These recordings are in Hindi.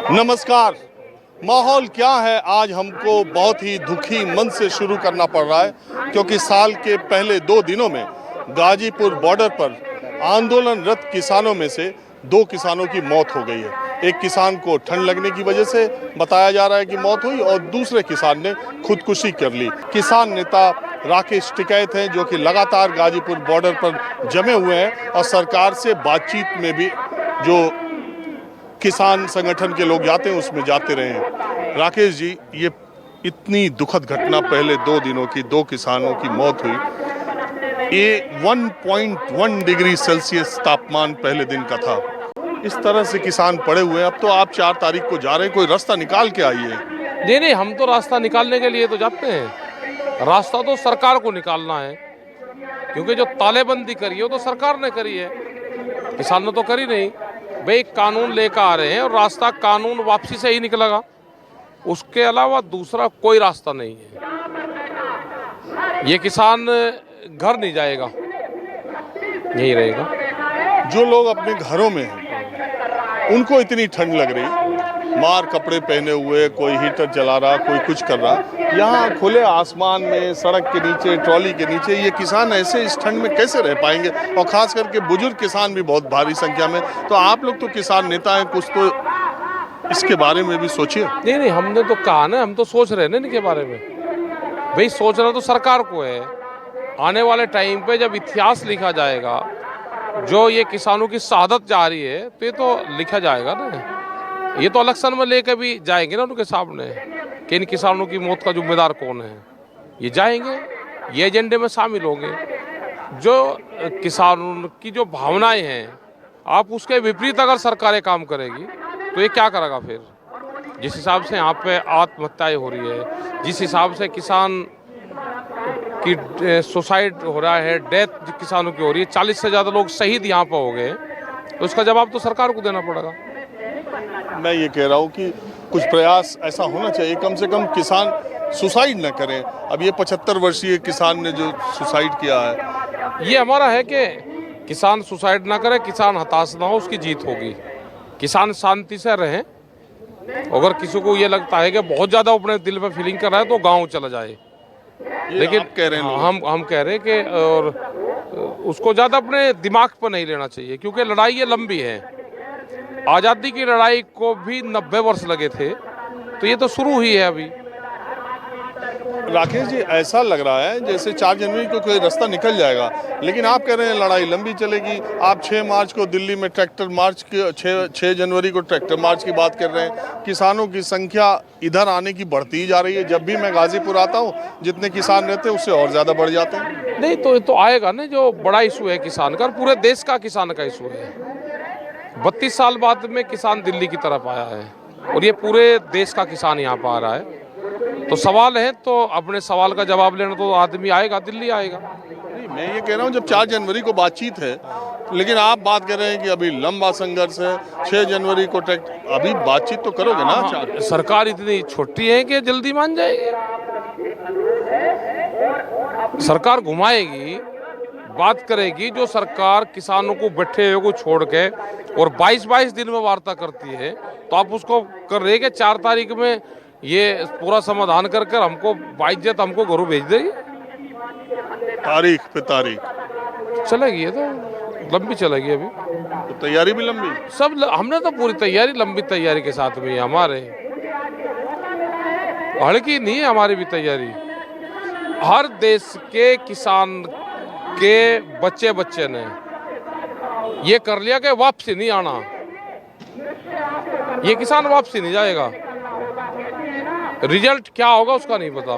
नमस्कार। माहौल क्या है, आज हमको बहुत ही दुखी मन से शुरू करना पड़ रहा है क्योंकि साल के पहले 2 दिनों में गाजीपुर बॉर्डर पर आंदोलनरत किसानों में से 2 किसानों की मौत हो गई है। एक किसान को ठंड लगने की वजह से बताया जा रहा है कि मौत हुई और दूसरे किसान ने खुदकुशी कर ली। किसान नेता राकेश टिकैत हैं जो कि लगातार गाजीपुर बॉर्डर पर जमे हुए हैं और सरकार से बातचीत में भी जो किसान संगठन के लोग जाते हैं उसमें जाते रहे हैं। राकेश जी, ये इतनी दुखद घटना पहले 2 दिनों की 2 किसानों की मौत हुई। ये 1.1 डिग्री सेल्सियस तापमान पहले दिन का था। इस तरह से किसान पड़े हुए हैं। अब तो आप 4 तारीख को जा रहे हैं, कोई रास्ता निकाल के आइए। नहीं, हम तो रास्ता निकालने के लिए तो जाते हैं। रास्ता तो सरकार को निकालना है क्योंकि जो तालेबंदी करी है वो तो सरकार ने करी है, किसान ने तो करी नहीं। भाई कानून लेकर आ रहे हैं और रास्ता कानून वापसी से ही निकलेगा, उसके अलावा दूसरा कोई रास्ता नहीं है। ये किसान घर नहीं जाएगा, यही रहेगा। जो लोग अपने घरों में हैं उनको इतनी ठंड लग रही, मार कपड़े पहने हुए, कोई हीटर चला रहा, कोई कुछ कर रहा, यहाँ खुले आसमान में, सड़क के नीचे, ट्रॉली के नीचे ये किसान ऐसे इस ठंड में कैसे रह पाएंगे? और खास करके बुजुर्ग किसान भी बहुत भारी संख्या में। तो आप लोग तो किसान नेता हैं, कुछ तो इसके बारे में भी सोचिए। नहीं, हमने तो कहा ना, हम तो सोच रहे हैं ना इनके बारे में। भाई सोचना तो सरकार को है। आने वाले टाइम पे जब इतिहास लिखा जाएगा, जो ये किसानों की शहादत जा रही है, तो ये तो लिखा जाएगा ना। ये तो इलेक्शन में लेकर भी जाएंगे ना उनके सामने कि इन किसानों की मौत का जिम्मेदार कौन है। ये जाएंगे, ये एजेंडे में शामिल होंगे। जो किसानों की जो भावनाएं हैं, आप उसके विपरीत अगर सरकारें काम करेगी तो ये क्या करेगा फिर? जिस हिसाब से यहाँ पे आत्महत्याएं हो रही है, जिस हिसाब से किसान की सुसाइड हो रहा है, डेथ किसानों की हो रही है, 40 से ज़्यादा लोग शहीद यहाँ पर हो गए, तो उसका जवाब तो सरकार को देना पड़ेगा। मैं ये कह रहा हूँ कि कुछ प्रयास ऐसा होना चाहिए, कम से कम किसान सुसाइड न करें। अब ये 75 वर्षीय किसान ने जो सुसाइड किया है, ये हमारा है कि किसान सुसाइड ना करे, किसान हताश ना हो, उसकी जीत होगी। किसान शांति से रहें। अगर किसी को ये लगता है कि बहुत ज़्यादा अपने दिल में फीलिंग कर रहा है तो गाँव चला जाए, लेकिन कह रहे हैं हम कह रहे हैं कि और उसको ज़्यादा अपने दिमाग पर नहीं लेना चाहिए क्योंकि लड़ाई ये लंबी है। आज़ादी की लड़ाई को भी 90 वर्ष लगे थे, तो ये तो शुरू हुई है अभी। राकेश जी, ऐसा लग रहा है जैसे 4 जनवरी को कोई रास्ता निकल जाएगा, लेकिन आप कह रहे हैं लड़ाई लंबी चलेगी। आप 6 मार्च को दिल्ली में ट्रैक्टर मार्च की 6 जनवरी को ट्रैक्टर मार्च की बात कर रहे हैं। किसानों की संख्या इधर आने की बढ़ती ही जा रही है। जब भी मैं गाजीपुर आता हूँ, जितने किसान रहते हैं उससे और ज़्यादा बढ़ जाते हैं। नहीं तो आएगा ना, जो बड़ा इशू है किसान का, पूरे देश का किसान का इशू है। 32 साल बाद में किसान दिल्ली की तरफ आया है और ये पूरे देश का किसान यहाँ पर आ रहा है। तो सवाल है, तो अपने सवाल का जवाब लेना तो आदमी आएगा, दिल्ली आएगा। नहीं, मैं ये कह रहा हूँ जब 4 जनवरी को बातचीत है, लेकिन आप बात कर रहे हैं कि अभी लंबा संघर्ष है, 6 जनवरी को अभी बातचीत तो करोगे ना? सरकार इतनी छोटी है कि जल्दी मान जाएगी। सरकार घुमाएगी, बात करेगी। जो सरकार किसानों को बैठे हुए को छोड़ के और 22 दिन में वार्ता करती है, तो आप उसको कर रहे कि 4 तारीख में ये पूरा समाधान कर हमको बाइज्जत हमको घरों भेज देगी। तारीख पे तारीख चलेगी, ये तो लंबी चलेगी। अभी तो तैयारी भी लंबी, हमने तो पूरी तैयारी, लंबी तैयारी के साथ में हमारे, हल्की नहीं है हमारी भी तैयारी। हर देश के किसान के बच्चे ने ये कर लिया कि वापसी नहीं आना। ये किसान वापसी नहीं जाएगा, रिजल्ट क्या होगा उसका नहीं पता,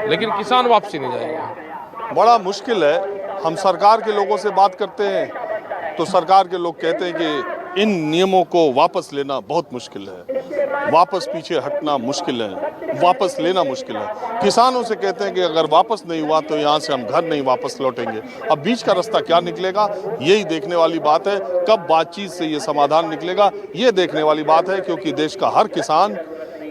लेकिन किसान वापसी नहीं जाएगा। बड़ा मुश्किल है। हम सरकार के लोगों से बात करते हैं तो सरकार के लोग कहते हैं कि इन नियमों को वापस लेना बहुत मुश्किल है, वापस पीछे हटना मुश्किल है, वापस लेना मुश्किल है। किसानों से कहते हैं कि अगर वापस नहीं हुआ तो यहाँ से हम घर नहीं वापस लौटेंगे। अब बीच का रास्ता क्या निकलेगा, यही देखने वाली बात है। कब बातचीत से ये समाधान निकलेगा, ये देखने वाली बात है, क्योंकि देश का हर किसान,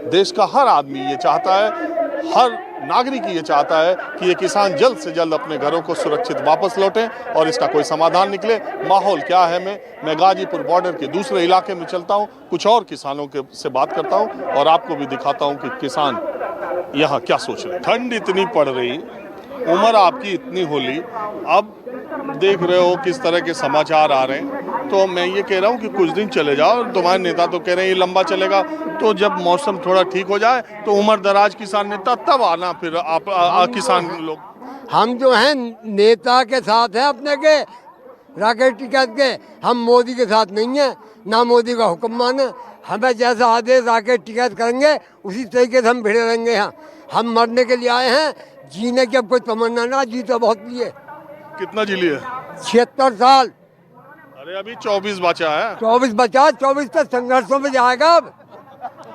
देश का हर आदमी ये चाहता है हर नागरिक ये चाहता है कि ये किसान जल्द से जल्द अपने घरों को सुरक्षित वापस लौटें और इसका कोई समाधान निकले। माहौल क्या है, मैं गाजीपुर बॉर्डर के दूसरे इलाके में चलता हूँ, कुछ और किसानों के से बात करता हूँ और आपको भी दिखाता हूँ कि किसान यहाँ क्या सोच रहे हैं। ठंड इतनी पड़ रही, उम्र आपकी इतनी होली, अब देख रहे हो किस तरह के समाचार आ रहे हैं। तो मैं ये कह रहा हूँ कि कुछ दिन चले जाओ। तुम्हारे नेता तो कह रहे हैं ये लंबा चलेगा, तो जब मौसम थोड़ा ठीक हो जाए तो उम्र दराज किसान नेता तब आना, फिर आप किसान लोग। हम जो हैं नेता के साथ हैं अपने के, राकेश टिकैत के। हम मोदी के साथ नहीं है, ना मोदी का हुक्म माने। हमें जैसा आदेश राकेश टिकैत करेंगे उसी तरीके से हम भिड़े रहेंगे। यहाँ हम मरने के लिए आए हैं, जीने की अब कोई तमन्ना ना, जी तो बहुत लिए। कितना जी लिए? 76 साल। अरे अभी 24 बचा है। 24 बचा, 24 तो संघर्षों में जाएगा। अब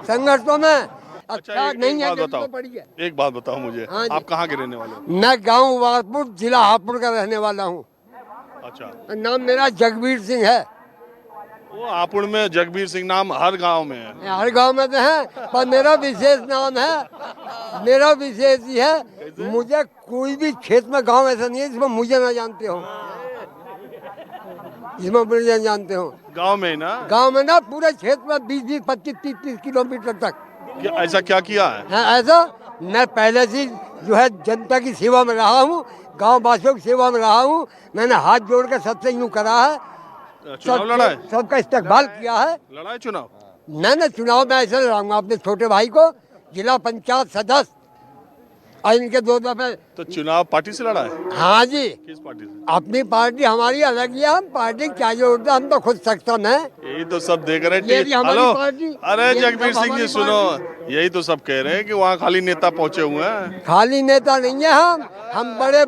संघर्षों में अच्छा नहीं है। एक बात बताओ मुझे, हाँ, आप कहाँ के रहने वाले हो? मैं गांव वारपुर, जिला हापुड़ का रहने वाला हूँ। अच्छा, नाम मेरा जगबीर सिंह है। वो हापुड़ में जगबीर सिंह नाम हर गांव में है। हर गांव में तो है, पर मेरा विशेष नाम है, मेरा विशेष ही है। मुझे कोई भी क्षेत्र में गांव ऐसा नहीं है जिसमें मुझे ना जानते हो, जिसमें मुझे जानते हो। गांव में ना? गांव में ना, पूरे क्षेत्र में 20-20, 25-30 किलोमीटर तक। ऐसा क्या किया है? ऐसा मैं पहले से जो है जनता की सेवा में रहा हूँ, गाँव वासियों की सेवा में रहा हूँ। मैंने हाथ जोड़ कर सबसे यूँ करा है, चुनाव लड़ा है, सबका इस्तेकबाल किया है। लड़ा है चुनाव? मैंने चुनाव में ऐसे लड़ाऊंगा अपने छोटे भाई को, जिला पंचायत सदस्य, और इनके 2 दफे। तो चुनाव पार्टी से लड़ा है? हाँ जी। किस पार्टी से? अपनी पार्टी हमारी अलग ही है, हम पार्टी क्या जोड़ते, हम तो खुद सक्षम है। यही तो सब देख रहे ये भी हैं। हमारी हेलो, पार्टी। अरे ये जगबीर सब सिंह जी हमारी सुनो, यही तो सब कह रहे हैं कि वहाँ खाली नेता पहुँचे हुए हैं। खाली नेता नहीं है हम बड़े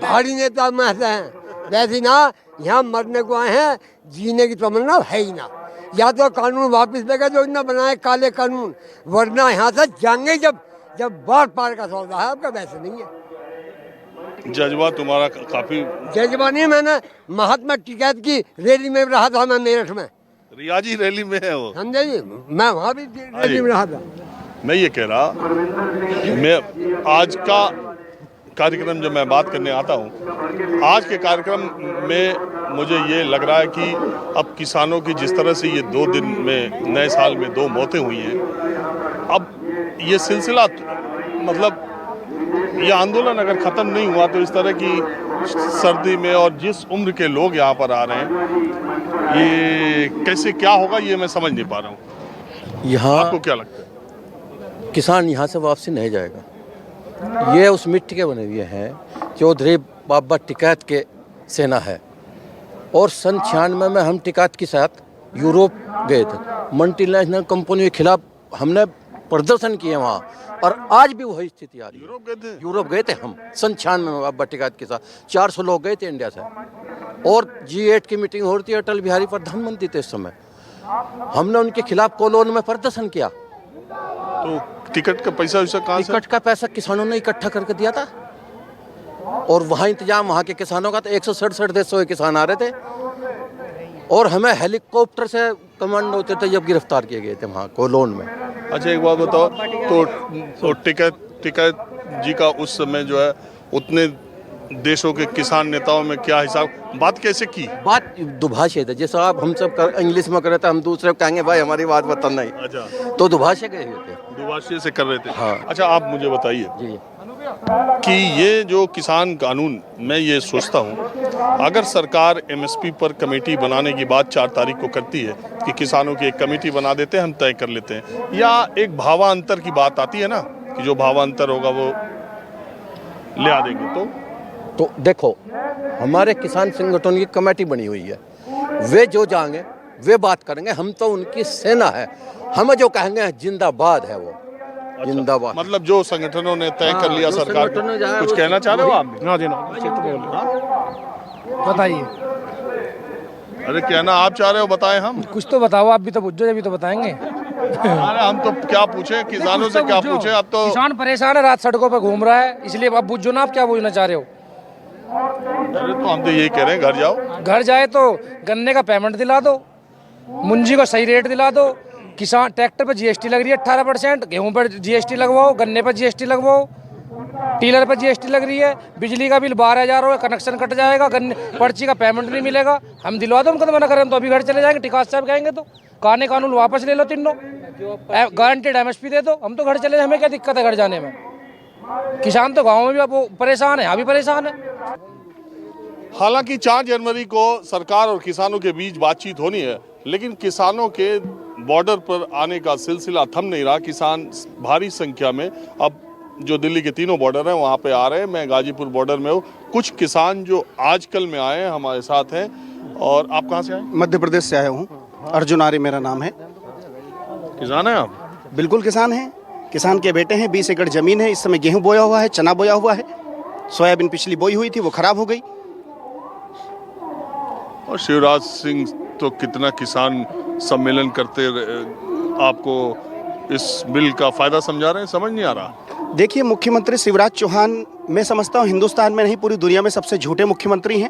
भारी नेता में से हैं। वैसे ना, यहाँ मरने को आए हैं, जीने की तमन्ना है ही ना। या तो कानून वापस लेकर जो इन्होंने बनाए काले कानून, वरना यहाँ से जाएंगे जब बार पार का सौदा है। आपका वैसे नहीं है। जज्बा तुम्हारा काफी। जज्बा नहीं, मैंने महात्मा टिकैत की रैली में रहा था, मैं मेरठ में। रियाजी रैली में है वो, समझे जी, मैं वहाँ भी रैली में रहा था। मैं ये कह रहा, मैं आज का कार्यक्रम जब मैं बात करने आता हूँ, आज के कार्यक्रम में मुझे ये लग रहा है कि अब किसानों की जिस तरह से ये 2 दिन में, नए साल में 2 मौतें हुई हैं, अब ये सिलसिला, मतलब ये आंदोलन अगर ख़त्म नहीं हुआ तो इस तरह की सर्दी में और जिस उम्र के लोग यहाँ पर आ रहे हैं, ये कैसे क्या होगा ये मैं समझ नहीं पा रहा हूँ। यहाँ आपको क्या लगता है? किसान यहाँ से वापसी नहीं जाएगा। ये उस मिट्टी के बने हुए हैं। चौधरी बाबा टिकैत के सेना है, और सन 96 में हम टिकैत के साथ यूरोप गए थे। मल्टीनेशनल कंपनी के खिलाफ हमने प्रदर्शन किए वहाँ, और आज भी वही स्थिति आ रही है। यूरोप गए थे? यूरोप गए थे हम सन 96 में बाबा टिकैत के साथ। 400 लोग गए थे इंडिया से, और G8 की मीटिंग हो रही थी, अटल बिहारी प्रधानमंत्री थे इस समय। हमने उनके खिलाफ कोलोन में प्रदर्शन किया। तो टिकट का पैसा वैसा कहाँ से? टिकट का पैसा किसानों ने इकट्ठा करके दिया था, और वहाँ इंतजाम वहाँ के किसानों का, तो 167 देशों के किसान आ रहे थे, और हमें हेलीकॉप्टर से कमांड होते थे जब गिरफ्तार किए गए थे वहाँ कोलोन में। अच्छा एक बात बताओ, तो टिकैत जी का उस समय जो है उतने देशों के किसान नेताओं में क्या हिसाब, बात कैसे की? बात दुभाषी थे, जैसे आप हम सब इंग्लिश में कर रहे थे, हम दूसरे को कहेंगे भाई हमारी बात बता नहीं। अच्छा, तो दुभाषी गए हुए थे, दुभाषी से कर रहे थे। हाँ। अच्छा आप मुझे बताइए जी, कि ये जो किसान कानून, मैं ये सोचता हूँ अगर सरकार MSP पर कमेटी बनाने की बात 4 तारीख को करती है कि किसानों की एक कमेटी बना देते हैं, हम तय कर लेते हैं, या एक भावांतर की बात आती है ना कि जो भावांतर होगा वो ले आ देंगे, तो देखो हमारे किसान संगठन की कमेटी बनी हुई है, वे जो जाएंगे वे बात करेंगे, हम तो उनकी सेना है, हमें जो कहेंगे जिंदाबाद है वो। अच्छा, जिंदाबाद। मतलब जो संगठनों ने तय कर लिया, जो सरकार संगठनों ने जाए कुछ वो- कहना चाह रहे हो आप भी? हाँ जी, बताइए। अरे कहना आप चाह रहे हो, बताएं हम। कुछ तो बताओ, आप भी तो पूछो, अभी तो बताएंगे। अरे हम तो क्या पूछे, किसानों से क्या पूछे? अब तो किसान परेशान है, रात सड़कों पे घूम रहा है, इसलिए आप पूछो ना, आप क्या पूछना चाह रहे हो। अरे तो हम तो यही कह रहे हैं, घर जाओ। घर जाए तो गन्ने का पेमेंट दिला दो, मुंजी को सही रेट दिला दो, किसान ट्रैक्टर पर जीएसटी लग रही है 18%, गेहूं पर जीएसटी लगवाओ, गन्ने पर जीएसटी लगवाओ, टीलर पर जीएसटी लग रही है, बिजली का बिल 12,000 हो, कनेक्शन कट जाएगा, गन्ने पर्ची का पेमेंट नहीं मिलेगा। हम दिलवा दो, उनको मना करें तो अभी घर चले जाएंगे, टिकास साहब कहेंगे तो कानून वापस ले लो तीनों, गारंटेड एमएसपी दे दो, हम तो घर चले, हमें क्या दिक्कत है घर जाने में। किसान तो गाँव में भी अब परेशान है, यहाँ भी परेशान है। हालांकि 4 जनवरी को सरकार और किसानों के बीच बातचीत होनी है, लेकिन किसानों के बॉर्डर पर आने का सिलसिला थम नहीं रहा। किसान भारी संख्या में अब जो दिल्ली के तीनों बॉर्डर हैं वहाँ पे आ रहे हैं। मैं गाजीपुर बॉर्डर में हूँ। कुछ किसान जो आजकल में आए हैं हमारे साथ हैं। और आप कहाँ से आए? मध्य प्रदेश से आया हूँ, अर्जुन आर्य मेरा नाम है। किसान हैं आप? बिल्कुल किसान हैं, किसान के बेटे हैं। 20 एकड़ ज़मीन है, इस समय गेहूं बोया हुआ है, चना बोया हुआ है, सोयाबीन पिछली बोई हुई थी वो खराब हो गई। और शिवराज सिंह तो कितना किसान सम्मेलन करते आपको इस बिल का फायदा समझा रहे हैं, समझ नहीं आ रहा। देखिए, मुख्यमंत्री शिवराज चौहान मैं समझता हूँ हिंदुस्तान में नहीं पूरी दुनिया में सबसे झूठे मुख्यमंत्री हैं।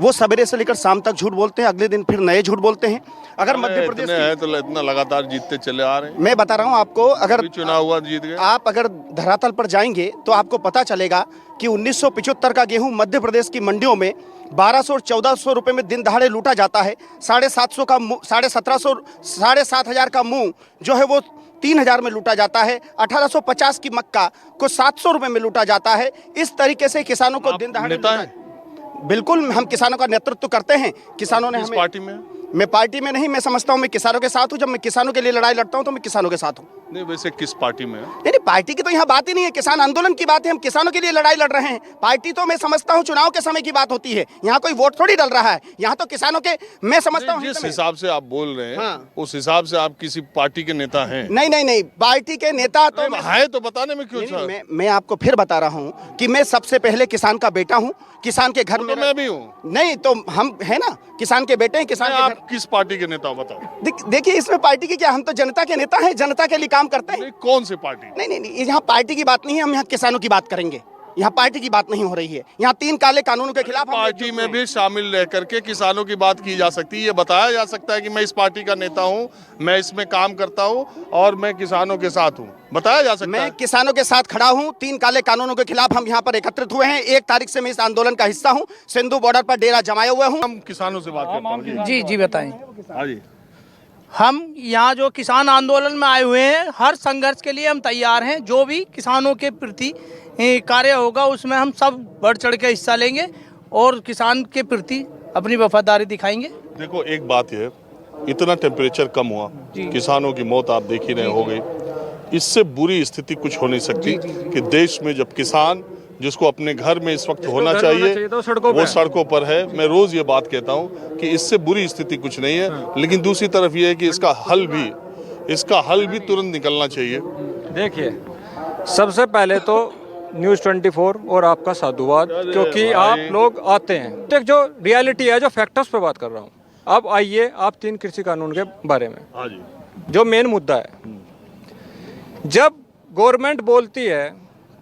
वो सवेरे से लेकर शाम तक झूठ बोलते हैं, अगले दिन फिर नए झूठ बोलते हैं। अगर मध्य प्रदेश है तो इतना लगातार जीतते चले आ रहे हैं। मैं बता रहा हूँ आपको, अगर चुनाव हुआ जीत गए, आप अगर धरातल पर जाएंगे तो आपको पता चलेगा कि 1975 का गेहूं मध्य प्रदेश की मंडियों में 1200 और 1400 रुपए में दिन दहाड़े लूटा जाता है। 750 का 1750 7,500 का मूंग जो है वो 3,000 में लूटा जाता है। 1850 की मक्का को 700 रुपए में लूटा जाता है। इस तरीके से किसानों को दिन दहाड़े बिल्कुल हम किसानों का नेतृत्व करते हैं। किसानों ने इस पार्टी में, मैं पार्टी में नहीं, मैं समझता हूँ मैं किसानों के साथ हूँ। जब मैं किसानों के लिए लड़ाई लड़ता हूँ तो मैं किसानों के साथ हूँ। नहीं, वैसे किस पार्टी में? नहीं, पार्टी की तो यहाँ बात ही नहीं है, किसान आंदोलन की बात है। हम किसानों के लिए लड़ाई लड़ रहे हैं। पार्टी तो मैं समझता हूँ चुनाव के समय की बात होती है, यहाँ कोई वोट थोड़ी डल रहा है। यहाँ तो किसानों के, मैं समझता हूँ जिस हिसाब से आप बोल रहे हैं, हाँ। उस हिसाब से आप किसी पार्टी के नेता हैं? नहीं, पार्टी के नेता तो है तो बताने में क्यों? मैं आपको फिर बता रहा हूँ कि मैं सबसे पहले किसान का बेटा हूँ। किसान के घर में मैं भी हूँ। नहीं तो हम है ना, किसान के बेटे हैं। किसान के आप किस पार्टी के नेता बताओ? देखिए, इसमें पार्टी की क्या, हम तो जनता के नेता हैं, जनता के लिए काम करते हैं। कौन सी पार्टी? नहीं, यहाँ पार्टी की बात नहीं है, हम यहाँ किसानों की बात करेंगे। यहाँ पार्टी की बात नहीं हो रही है। यहाँ 3 काले कानूनों के खिलाफ पार्टी में भी शामिल रह करके किसानों की बात की जा सकती है। ये बताया जा सकता है कि मैं इस पार्टी का नेता हूँ, मैं इसमें काम करता हूँ और मैं किसानों के साथ हूँ, बताया जा सकता है। मैं किसानों के साथ खड़ा हूँ। 3 काले कानूनों के खिलाफ हम यहाँ पर एकत्रित हुए हैं। 1 तारीख से मैं इस आंदोलन का हिस्सा हूँ। सिंधु बॉर्डर पर डेरा जमाए हुए हूँ। हम किसानों से बात करते हैं। जी बताएं। हाँ जी। हम यहाँ जो किसान आंदोलन में आए हुए हैं, हर संघर्ष के लिए हम तैयार हैं। जो भी किसानों के प्रति कार्य होगा उसमें हम सब बढ़ चढ़ के हिस्सा लेंगे और किसान के प्रति अपनी वफादारी दिखाएंगे। देखो, एक बात है, इतना टेम्परेचर कम हुआ, किसानों की मौत आप देख ही रहे हो गई। इससे बुरी स्थिति कुछ हो नहीं सकती कि देश में जब किसान जिसको अपने घर में इस वक्त होना चाहिए वो सड़कों पर है। मैं रोज ये बात कहता हूँ कि इससे बुरी स्थिति कुछ नहीं है, लेकिन दूसरी तरफ ये है कि इसका हल भी तुरंत निकलना चाहिए। देखिए, सबसे पहले तो न्यूज़ 24 और आपका साधुवाद, क्योंकि आप लोग आते हैं। तो जो रियलिटी है, जो फैक्टर्स पे बात कर रहा हूँ। अब आइए आप 3 कृषि कानून के बारे में, हाँ जी, जो मेन मुद्दा है। जब गवर्नमेंट बोलती है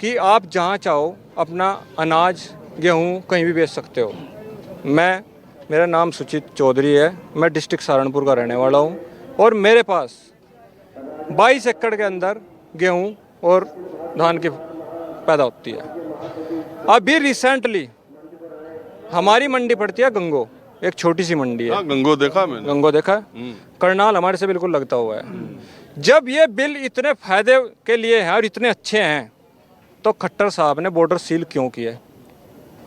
कि आप जहाँ चाहो अपना अनाज गेहूँ कहीं भी बेच सकते हो। मेरा नाम सुचित चौधरी है, मैं डिस्ट्रिक्ट सहारनपुर का रहने वाला हूँ और मेरे पास 22 एकड़ के अंदर गेहूँ और धान की पैदा होती है। अभी रिसेंटली हमारी मंडी पड़ती है गंगो, एक छोटी सी मंडी है। गंगो देखा मैंने। गंगो देखा है? करनाल हमारे से बिल्कुल लगता हुआ है। जब ये बिल इतने फायदे के लिए है और इतने अच्छे हैं तो खट्टर साहब ने बॉर्डर सील क्यों किया?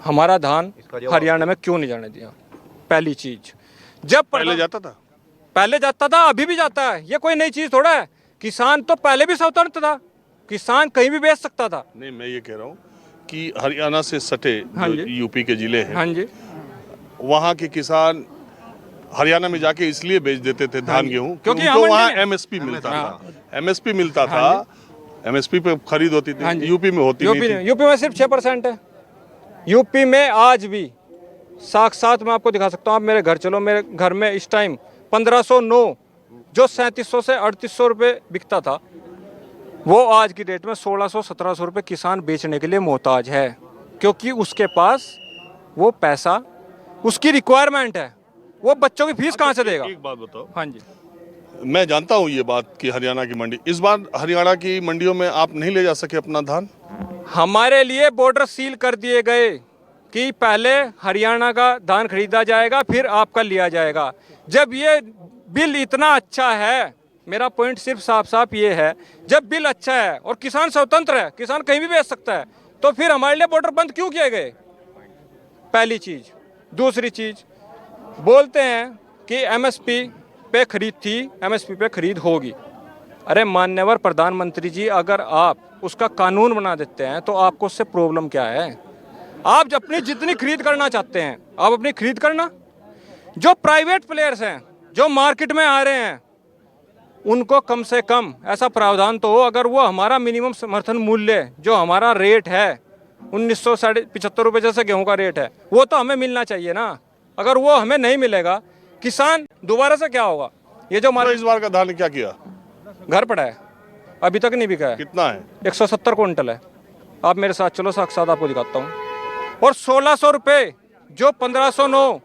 हमारा धान हरियाणा में क्यों नहीं जाने दिया? पहली चीज, जब पहले जाता था, अभी भी जाता है। ये कोई नई चीज थोड़ा है। किसान तो पहले भी स्वतंत्र था, किसान कहीं भी बेच सकता था। नहीं, मैं ये कह रहा हूँ कि हरियाणा से सटे जो यूपी के जिले हैं, हाँ जी, वहाँ के किसान हरियाणा में जाके इसलिए बेच देते थे धान गेहूँ क्योंकि उनको वहाँ एमएसपी मिलता था। एमएसपी पे खरीद होती थी। यूपी में होती नहीं थी। यूपी में सिर्फ 6% है। यूपी में आज भी साक्षात मैं आपको दिखा सकता हूँ। आप मेरे घर चलो, मेरे घर में इस टाइम 1509 जो 3700 से 3800 रुपये बिकता था, वो आज की डेट में 1600-1700 रुपये किसान बेचने के लिए मोहताज है, क्योंकि उसके पास वो पैसा, उसकी रिक्वायरमेंट है। वो बच्चों की फीस कहाँ से देगा? एक बात बताओ, हाँ जी, मैं जानता हूँ ये बात कि हरियाणा की मंडी, इस बार हरियाणा की मंडियों में आप नहीं ले जा सके अपना धान। हमारे लिए बॉर्डर सील कर दिए गए कि पहले हरियाणा का धान खरीदा जाएगा फिर आपका लिया जाएगा। जब ये बिल इतना अच्छा है, मेरा पॉइंट सिर्फ साफ साफ ये है, जब बिल अच्छा है और किसान स्वतंत्र है, किसान कहीं भी बेच सकता है, तो फिर हमारे लिए बॉर्डर बंद क्यों किए गए? पहली चीज। दूसरी चीज, बोलते हैं कि एमएसपी पे खरीद थी, एमएसपी पे खरीद होगी। अरे मान्यवर प्रधानमंत्री जी, अगर आप उसका कानून बना देते हैं तो आपको उससे प्रॉब्लम क्या है? आप अपनी जितनी खरीद करना चाहते हैं आप अपनी खरीद करना। जो प्राइवेट प्लेयर्स हैं जो मार्केट में आ रहे हैं उनको कम से कम ऐसा प्रावधान तो हो, अगर वो हमारा मिनिमम समर्थन मूल्य जो हमारा रेट है 1975 रुपये जैसे गेहूं का रेट है, वो तो हमें मिलना चाहिए ना। अगर वो हमें नहीं मिलेगा, किसान दोबारा से क्या होगा? ये जो हमारा इस बार का धान क्या किया? घर पड़ा है, अभी तक नहीं बिका है। कितना है? 170 क्विंटल है। आप मेरे साथ चलो, साक्षात आपको दिखाता हूँ। और 1600 रुपये जो 1509,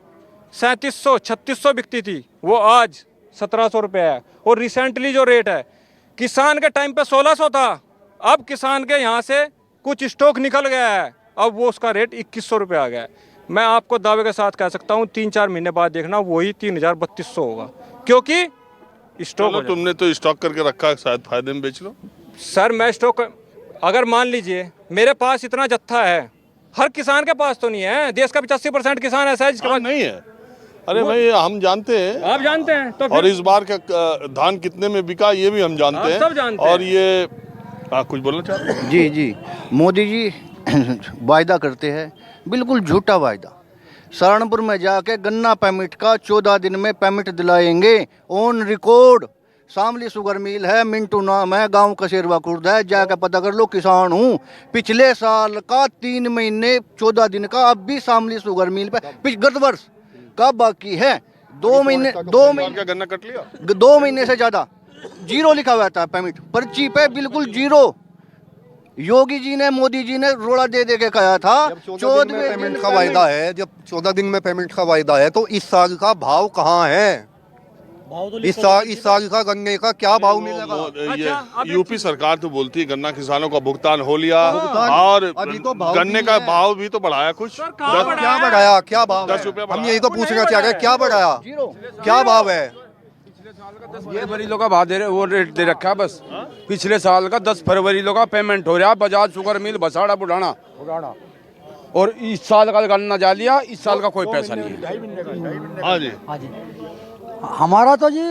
3700, 3600 बिकती थी, वो आज 1700 रुपये है। और रिसेंटली जो रेट है, किसान के टाइम पे 1600 था, अब किसान के यहाँ से कुछ स्टॉक निकल गया है, अब वो उसका रेट 2100 रुपये आ गया है। मैं आपको दावे के साथ कह सकता हूँ 3-4 महीने बाद देखना वही 3200 होगा, क्योंकि स्टॉक हो तुमने तो स्टॉक करके रखा है, शायद फायदे में बेच लो। सर मैं स्टॉक, अगर मान लीजिए मेरे पास इतना जत्था है, हर किसान के पास तो नहीं है। देश का 85% किसान ऐसा है जिसके पास नहीं है। अरे भाई हम जानते हैं, आप जानते हैं तो और इस बार का धान कितने में बिका ये भी हम जानते हैं, सब जानते हैं। और ये कुछ बोलना चाहते हैं? जी जी, मोदी जी वायदा करते हैं, बिल्कुल झूठा वायदा। सहारनपुर में जाके गन्ना परमिट का 14 दिन में परमिट दिलाएंगे, on record. Shamli sugar mill है, मिंटू नाम है, गांव कसेरवा खुर्द है, जाकर पता कर लो, किसान हूँ। पिछले साल का 3 महीने 14 दिन का अब भी शामली शुगर मिल पे गत वर्ष का बाकी है। 2 महीने का गन्ना कट लिया, 2 महीने से ज्यादा जीरो लिखा हुआ था परमिट, पर्ची पे बिल्कुल जीरो। योगी जी ने, मोदी जी ने रोड़ा दे दे के कहा था 14 पेमेंट का वायदा है। जब 14 दिन में पेमेंट का वायदा है तो इस साल का भाव कहाँ है? इस साल का गन्ने का क्या भाव मिलेगा? ये यूपी सरकार तो बोलती है गन्ना किसानों का भुगतान हो लिया, और अभी तो भाव गन्ने का भाव भी तो बढ़ाया कुछ। क्या बढ़ाया? क्या भाव? 10 रुपये हम यही तो पूछना चाह रहे हैं, क्या बढ़ाया? क्या भाव है? ये फरवरी का भाव दे रहे, वो रेट दे रखा है बस। पिछले साल का 10 फरवरी का पेमेंट हो रहा है बजाज शुगर मिल बसाड़ा बुढ़ाना, और इस साल का गन्ना जा लिया, इस साल का कोई पैसा नहीं है। हाँ जी, हाँ जी, हमारा तो जी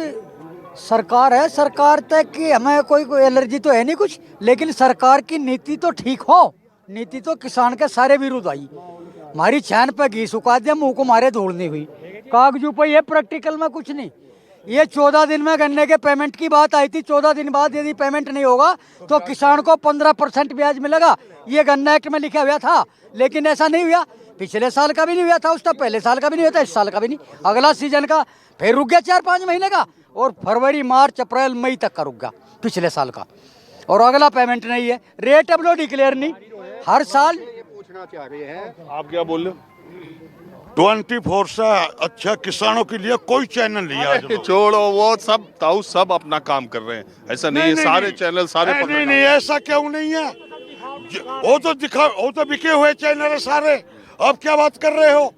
सरकार है, सरकार तक की हमें कोई एलर्जी तो है नहीं कुछ, लेकिन सरकार की नीति तो ठीक हो। नीति तो किसान के सारे विरुद्ध आई। हमारी छान पे घी सुखा दिया, मुंह को मारे धूल नहीं हुई, कागजों पे ये प्रैक्टिकल में कुछ नहीं। ये 14 दिन में गन्ने के पेमेंट की बात आई थी, 14 दिन बाद यदि पेमेंट नहीं होगा तो किसान को 15% ब्याज मिलेगा, ये गन्ना एक्ट में लिखा हुआ था, लेकिन ऐसा नहीं हुआ। पिछले साल का भी नहीं हुआ था, उसका पहले साल का भी नहीं हुआ था, इस साल का भी नहीं। अगला सीजन का फिर रुक गया 4-5 महीने का, और फरवरी, मार्च, अप्रैल, मई तक का रुक गया पिछले साल का, और अगला पेमेंट नहीं है। रेट अब लो डिक्लेयर नहीं, हर साल। पूछना चाह रहे हैं आप क्या बोल रहे हो? 24 से अच्छा किसानों के लिए कोई चैनल नहीं है। अरे छोड़ो, वो सब ताऊ सब अपना काम कर रहे हैं, ऐसा नहीं है सारे चैनल सारे नहीं नहीं, ऐसा क्यों नहीं है? वो तो बिके हुए चैनल है सारे। आप क्या बात कर रहे हो?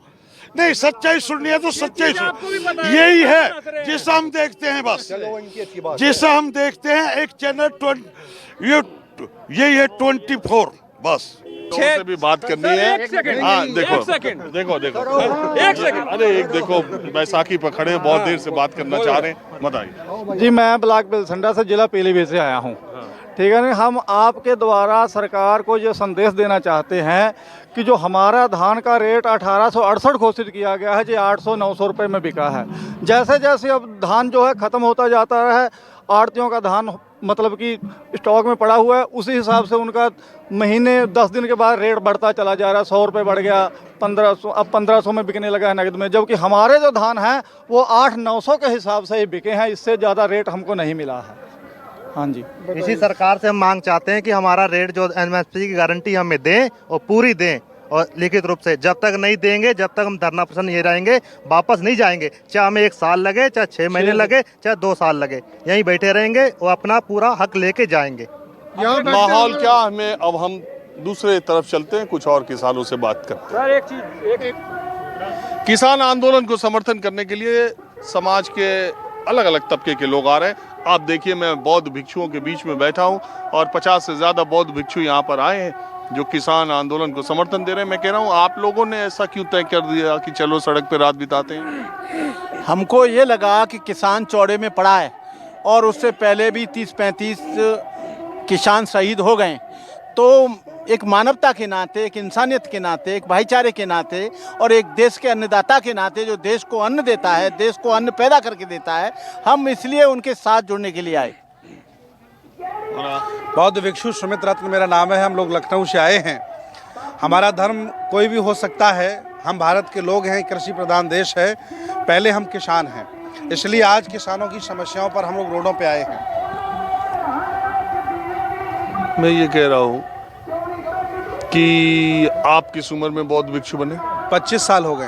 नहीं, सच्चाई सुननी है तो सच्चाई सुन, यही है जिसे हम देखते हैं। बस जिसे हम देखते हैं एक चैनल यही है 24, बस। से भी बात करनी है। हाँ देखो देखो देखो, एक सेकंड, अरे एक देखो, बैसाखी पर खड़े हैं, बहुत देर से बात करना चाह रहे हैं, बताइए। जी, मैं ब्लॉक बिलसंडा से, जिला पीलीभीत से आया हूँ। ठीक है ना, हम आपके द्वारा सरकार को ये संदेश देना चाहते हैं कि जो हमारा धान का रेट 1868 घोषित किया गया है, जो 800-900 रुपये में बिका है। जैसे जैसे अब धान जो है ख़त्म होता जाता है, आड़तियों का धान मतलब कि स्टॉक में पड़ा हुआ है, उसी हिसाब से उनका महीने 10 दिन के बाद रेट बढ़ता चला जा रहा है। 100 रुपये बढ़ गया, 1500, अब 1500 में बिकने लगा है नगद में, जबकि हमारे जो धान हैं वो 800-900 के हिसाब से ही बिके हैं, इससे ज़्यादा रेट हमको नहीं मिला है। हाँ जी, इसी सरकार से हम मांग चाहते हैं कि हमारा रेट जो एमएसपी की गारंटी हमें दें और पूरी दें, और लिखित रूप से। जब तक नहीं देंगे, जब तक हम धरना प्रदर्शन ये रहेंगे, वापस नहीं जाएंगे। चाहे हमें 1 साल लगे, चाहे 6 महीने लगे, चाहे 2 साल लगे, यहीं बैठे रहेंगे और अपना पूरा हक लेके जाएंगे। माहौल क्या हमें, अब हम दूसरे तरफ चलते हैं, कुछ और किसानों से बात करते हैं। किसान आंदोलन को समर्थन करने के लिए समाज के अलग अलग तबके के लोग आ रहे हैं। आप देखिए, मैं बौद्ध भिक्षुओं के बीच में बैठा हूं और 50 से ज्यादा बौद्ध भिक्षु यहाँ पर आए हैं जो किसान आंदोलन को समर्थन दे रहे हैं। मैं कह रहा हूँ, आप लोगों ने ऐसा क्यों तय कर दिया कि चलो सड़क पे रात बिताते हैं? हमको ये लगा कि किसान चौड़े में पड़ा है और उससे पहले भी 30-35 किसान शहीद हो गए, तो एक मानवता के नाते, एक इंसानियत के नाते, एक भाईचारे के नाते और एक देश के अन्नदाता के नाते, जो देश को अन्न देता है, देश को अन्न पैदा करके देता है, हम इसलिए उनके साथ जुड़ने के लिए आए। बौद्ध भिक्षु सुमित रत्न मेरा नाम है। हम लोग लखनऊ से आए हैं। हमारा धर्म कोई भी हो सकता है, हम भारत के लोग हैं, कृषि प्रधान देश है, पहले हम किसान हैं, इसलिए आज किसानों की समस्याओं पर हम लोग रोडों पे आए हैं। मैं ये कह रहा हूँ कि आप किस उम्र में बौद्ध भिक्षु बने? 25 साल हो गए।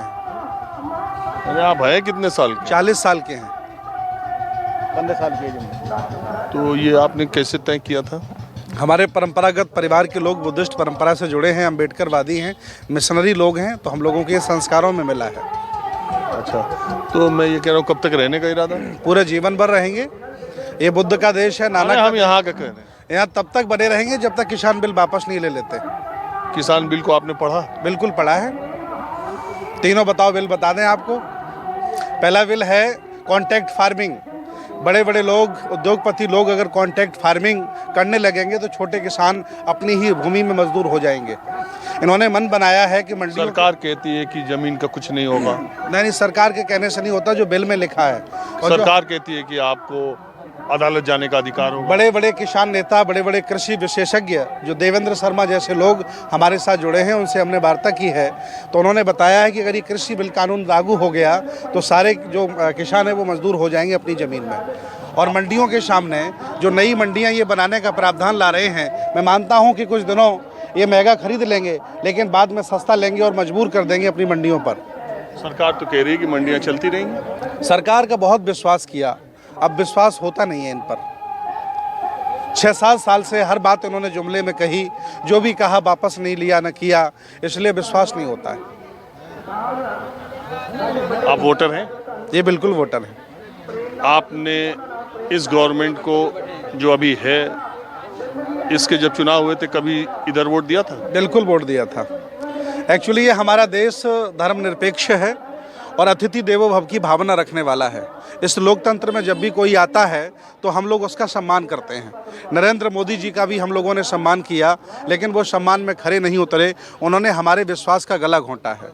अरे आप हैं कितने साल के? 40 साल के हैं। 15 साल के। तो ये आपने कैसे तय किया था? हमारे परंपरागत परिवार के लोग बुद्धिस्ट परंपरा से जुड़े हैं, अम्बेडकरवादी हैं, मिशनरी लोग हैं, तो हम लोगों के संस्कारों में मिला है। अच्छा, तो मैं ये कह रहा हूँ, कब तक रहने का इरादा? पूरे जीवन भर रहेंगे। ये बुद्ध का देश है, नानक। हम यहाँ का कह रहे हैं, यहाँ तब तक बने रहेंगे जब तक किसान बिल वापस नहीं ले लेते। किसान बिल को आपने पढ़ा? बिल्कुल पढ़ा है। तीनों बताओ बिल बता दें आपको। पहला बिल है कॉन्ट्रैक्ट फार्मिंग। बड़े बड़े लोग, उद्योगपति लोग अगर कॉन्ट्रैक्ट फार्मिंग करने लगेंगे तो छोटे किसान अपनी ही भूमि में मजदूर हो जाएंगे। इन्होंने मन बनाया है कि मंडी, सरकार कहती है कि जमीन का कुछ नहीं होगा। नहीं, सरकार के कहने से नहीं होता, जो बिल में लिखा है। और सरकार कहती है कि आपको अदालत जाने का अधिकार होगा। बड़े बड़े किसान नेता, बड़े बड़े कृषि विशेषज्ञ, जो देवेंद्र शर्मा जैसे लोग हमारे साथ जुड़े हैं, उनसे हमने वार्ता की है, तो उन्होंने बताया है कि अगर ये कृषि बिल कानून लागू हो गया तो सारे जो किसान हैं वो मजदूर हो जाएंगे अपनी ज़मीन में। और मंडियों के सामने जो नई मंडियाँ ये बनाने का प्रावधान ला रहे हैं, मैं मानता हूँ कि कुछ दिनों ये महंगा खरीद लेंगे, लेकिन बाद में सस्ता लेंगे और मजबूर कर देंगे अपनी मंडियों पर। सरकार तो कह रही है कि मंडियाँ चलती रहेंगी। सरकार का बहुत विश्वास किया, अब विश्वास होता नहीं है इन पर। 6-7 साल से हर बात इन्होंने जुमले में कही, जो भी कहा वापस नहीं लिया, न किया, इसलिए विश्वास नहीं होता है। आप वोटर हैं? ये बिल्कुल वोटर हैं। आपने इस गवर्नमेंट को जो अभी है, इसके जब चुनाव हुए थे, कभी इधर वोट दिया था? बिल्कुल वोट दिया था। एक्चुअली ये हमारा देश धर्मनिरपेक्ष है और अतिथि देवो भव की भावना रखने वाला है। इस लोकतंत्र में जब भी कोई आता है तो हम लोग उसका सम्मान करते हैं। नरेंद्र मोदी जी का भी हम लोगों ने सम्मान किया, लेकिन वो सम्मान में खरे नहीं उतरे। उन्होंने हमारे विश्वास का गला घोंटा है।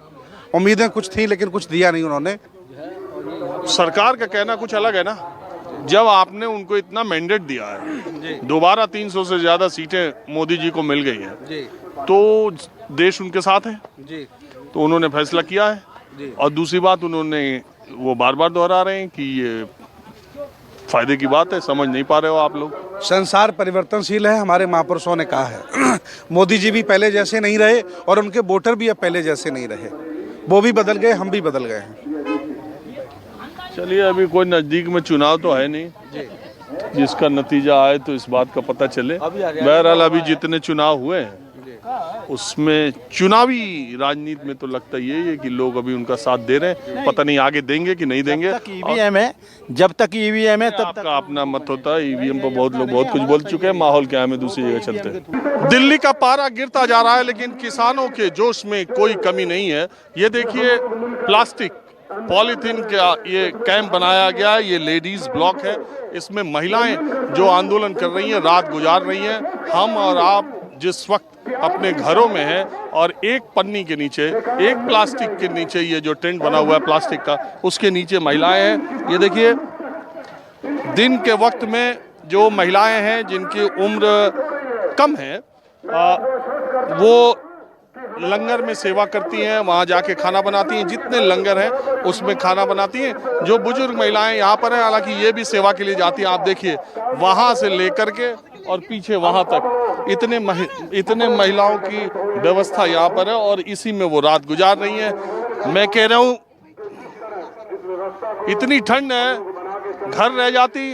उम्मीदें कुछ थी, लेकिन कुछ दिया नहीं उन्होंने। सरकार का कहना कुछ अलग है ना। जब आपने उनको इतना मैंडेट दिया है, दोबारा 300 से ज़्यादा सीटें मोदी जी को मिल गई हैं, तो देश उनके साथ है जी। तो उन्होंने फैसला किया है। और दूसरी बात, उन्होंने वो बार बार दोहरा रहे हैं कि ये फायदे की बात है। समझ नहीं पा रहे हो आप लोग? संसार परिवर्तनशील है, हमारे महापुरुषों ने कहा है। मोदी जी भी पहले जैसे नहीं रहे और उनके वोटर भी अब पहले जैसे नहीं रहे। वो भी बदल गए, हम भी बदल गए हैं। चलिए, अभी कोई नज़दीक में चुनाव तो है नहीं, जिसका नतीजा आए तो इस बात का पता चले। बहरहाल अभी जितने चुनाव हुए हैं उसमें चुनावी राजनीति में तो लगता यही है कि लोग अभी उनका साथ दे रहे हैं। पता नहीं आगे देंगे कि नहीं देंगे। ईवीएम है, जब तक ईवीएम है तब तक अपना मत होता है। ईवीएम पर बहुत लोग बहुत कुछ बोल चुके हैं। माहौल क्या है, हमें दूसरी जगह चलते हैं। दिल्ली का पारा गिरता जा रहा है, लेकिन किसानों के जोश में कोई कमी नहीं है। ये देखिए, प्लास्टिक पॉलीथीन का ये कैंप बनाया गया है। ये लेडीज ब्लॉक है। इसमें महिलाएं जो आंदोलन कर रही हैं, रात गुजार रही हैं। हम और आप जिस वक्त अपने घरों में हैं और एक पन्नी के नीचे, एक प्लास्टिक के नीचे, ये जो टेंट बना हुआ है प्लास्टिक का, उसके नीचे महिलाएं हैं। ये देखिए, दिन के वक्त में जो महिलाएं हैं जिनकी उम्र कम है, वो लंगर में सेवा करती हैं, वहाँ जाके खाना बनाती हैं। जितने लंगर हैं उसमें खाना बनाती हैं। जो बुजुर्ग महिलाएं यहाँ पर हैं, हालांकि ये भी सेवा के लिए जाती हैं। आप देखिए, वहाँ से लेकर के और पीछे वहाँ तक इतने महिलाओं की व्यवस्था यहाँ पर है और इसी में वो रात गुजार रही हैं। मैं कह रहा हूँ इतनी ठंड है, घर रह जाती।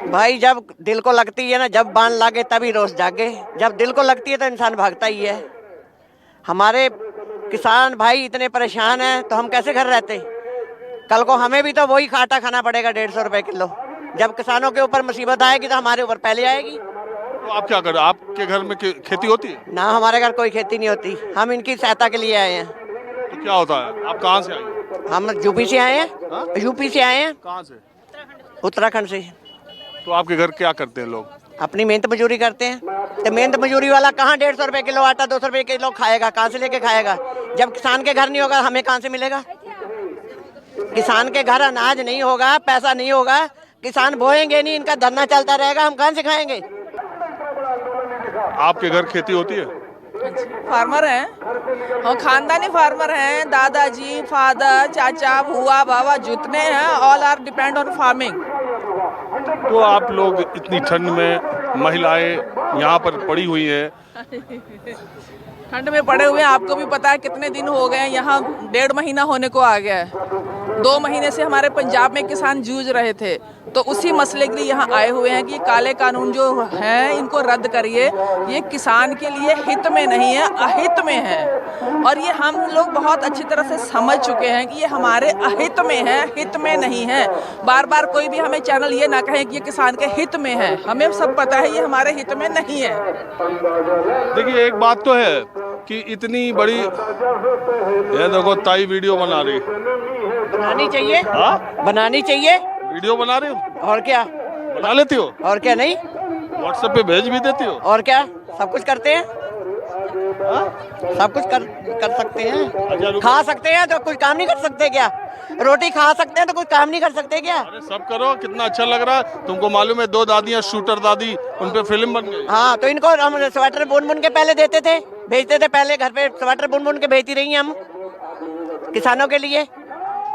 भाई जब दिल को लगती है ना, जब बाण लागे तभी रोज जागे। जब दिल को लगती है तो इंसान भागता ही है। हमारे किसान भाई इतने परेशान हैं तो हम कैसे घर रहते। कल को हमें भी तो वही आटा खाना पड़ेगा 150 रुपए किलो। जब किसानों के ऊपर मुसीबत आएगी तो हमारे ऊपर पहले आएगी। तो आप क्या करें? आपके घर में खेती होती है? ना, हमारे घर कोई खेती नहीं होती। हम इनकी सहायता के लिए आए हैं। तो क्या होता है? आप कहाँ से आए हैं? हम यूपी से आए हैं। यूपी से आए हैं। कहाँ से? उत्तराखंड से। तो आपके घर क्या करते हैं लोग? अपनी मेहनत मजदूरी करते हैं। तो मेहनत मजदूरी वाला कहाँ 150 रुपए किलो आटा 200 रुपए किलो खाएगा? कहाँ से लेके खाएगा? जब किसान के घर नहीं होगा हमें कहाँ से मिलेगा? किसान के घर अनाज नहीं होगा, पैसा नहीं होगा, किसान बोएंगे नहीं, इनका धरना चलता रहेगा, हम कहाँ से खाएंगे? आपके घर खेती होती है? फार्मर हैं और खानदानी फार्मर हैं। दादाजी, फादर, चाचा, बुआ, बाबा जितने हैं all are depend on farming. तो आप लोग इतनी ठंड में महिलाएं यहाँ पर पड़ी हुई हैं। ठंड में पड़े हुए हैं। आपको भी पता है कितने दिन हो गए हैं, यहाँ 1.5 महीना होने को आ गया है। 2 महीने से हमारे पंजाब में किसान जूझ रहे थे, तो उसी मसले के लिए यहाँ आए हुए हैं कि काले कानून जो हैं इनको रद्द करिए। ये किसान के लिए हित में नहीं है, अहित में है। और ये हम लोग बहुत अच्छी तरह से समझ चुके हैं कि ये हमारे अहित में है, हित में नहीं है। बार बार कोई भी हमें चैनल ये ना कहे कि ये किसान के हित में है। हमें सब पता है ये हमारे हित में नहीं है। देखिए एक बात तो है कि इतनी बड़ी, ये देखो ताई वीडियो बना रही। बनानी चाहिए। बनानी चाहिए। वीडियो बना रही हो? और क्या बना लेती हो? और क्या नहीं, व्हाट्सएप पे भेज भी देती हो? और क्या, सब कुछ करते हैं। सब कुछ कर सकते हैं। खा सकते हैं तो कुछ काम नहीं कर सकते क्या? रोटी खा सकते हैं तो कुछ काम नहीं कर सकते क्या? अरे सब करो, कितना अच्छा लग रहा है। तुमको मालूम है 2 दादियाँ शूटर दादी, उन पे फिल्म बन गई। हाँ, तो इनको हम स्वेटर बुन बुन के पहले देते थे, भेजते थे। पहले घर पे स्वेटर बुन बुन के भेजती रही हम किसानों के लिए।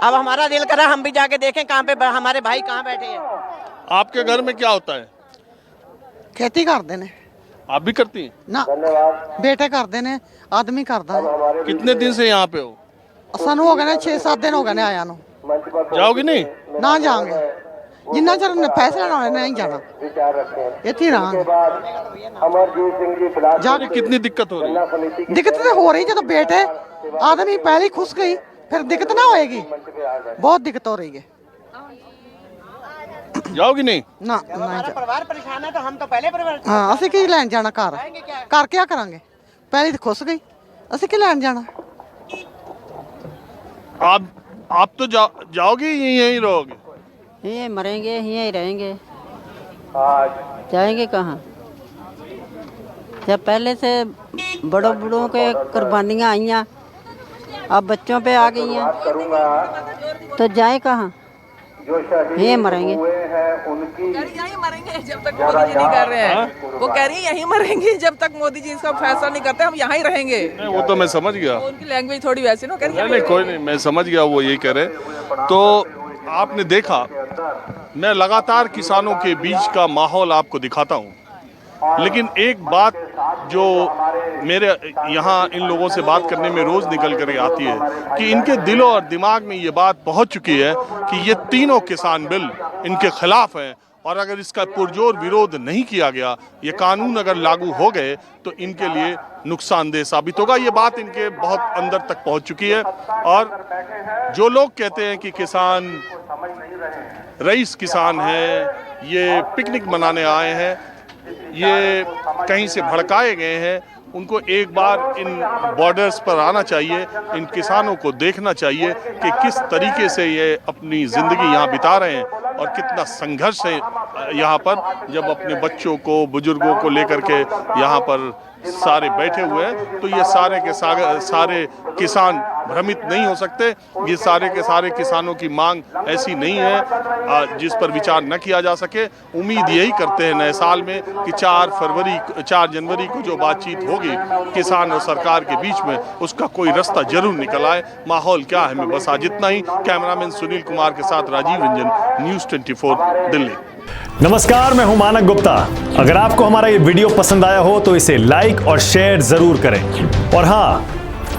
अब हमारा दिल करा हम भी जाके देखें कहाँ पे हमारे भाई कहाँ बैठे हैं। आपके घर में क्या होता है? खेती करते ने। आप भी करती हैं? ना, बेटे करते ने, आदमी करता है। कितने दिन से यहाँ पे हो? सानू हो गए ने 6-7 दिन हो गए ने आया नु। जाओगी नहीं? ना जाएंगे, जिन्ना चਿਰ फैसला ना होने नहीं जाना, इतनी रहांगे। जाके कितनी दिक्कत हो रही है? दिक्कत तो हो रही, जब बेटे आदमी पहले खुश गई फिर दिक्कत ना होएगी। बहुत दिक्कत हो रही है। जाओगी नहीं? ना, परिवार परेशान है तो हम तो पहले परिवार। हाँ, असं की लैन जाना घर क्या करांगे? पहले तो खुश गई, असं की लैन जाना। आप तो जाओगे यहीं रहोगे? यहीं मरेंगे, यहीं रहेंगे, जाएंगे कहाँ? जब पहले से बड़ों बूढ़ों के कुर्बानियाँ आई हैं, अब बच्चों पे आ गई हैं, तो जाए कहाँ? यहीं मरेंगे। यहीं मरेंगे जब तक मोदी जी नहीं कर रहे हैं। वो कह रही है यहीं मरेंगे जब तक मोदी जी इसका फैसला नहीं करते, हम यहाँ ही रहेंगे। वो तो मैं समझ गया। उनकी लैंग्वेज थोड़ी वैसी ना, कह रही है नहीं कोई नहीं, मैं समझ गया वो यही कह रहे। तो आपने देखा, मैं लगातार किसानों के बीच का माहौल आपको दिखाता हूँ, लेकिन एक बात जो मेरे यहाँ इन लोगों से बात करने में रोज़ निकल कर आती है कि इनके दिलों और दिमाग में ये बात पहुँच चुकी है कि ये तीनों किसान बिल इनके खिलाफ हैं और अगर इसका पुरजोर विरोध नहीं किया गया, ये कानून अगर लागू हो गए तो इनके लिए नुकसानदेह साबित होगा। ये बात इनके बहुत अंदर तक पहुँच चुकी है। और जो लोग कहते हैं कि किसान रईस किसान हैं, ये पिकनिक मनाने आए हैं, ये कहीं से भड़काए गए हैं, उनको एक बार इन बॉर्डर्स पर आना चाहिए, इन किसानों को देखना चाहिए कि किस तरीके से ये अपनी ज़िंदगी यहाँ बिता रहे हैं और कितना संघर्ष है यहाँ पर। जब अपने बच्चों को, बुजुर्गों को लेकर के यहाँ पर सारे बैठे हुए हैं, तो ये सारे के सारे किसान भ्रमित नहीं हो सकते। ये सारे के सारे किसानों की मांग ऐसी नहीं है जिस पर विचार न किया जा सके। उम्मीद यही करते हैं नए साल में कि 4 जनवरी को जो बातचीत होगी किसान और सरकार के बीच में, उसका कोई रास्ता जरूर निकल आए। माहौल क्या है, मैं बस आज इतना ही। कैमरामैन सुनील कुमार के साथ राजीव रंजन, न्यूज़ 24 दिल्ली। नमस्कार, मैं हूं मानक गुप्ता। अगर आपको हमारा ये वीडियो पसंद आया हो तो इसे लाइक और शेयर जरूर करें और हाँ,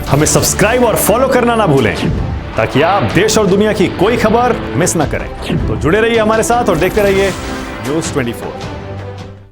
हमें सब्सक्राइब और फॉलो करना ना भूलें ताकि आप देश और दुनिया की कोई खबर मिस ना करें। तो जुड़े रहिए हमारे साथ और देखते रहिए News 24।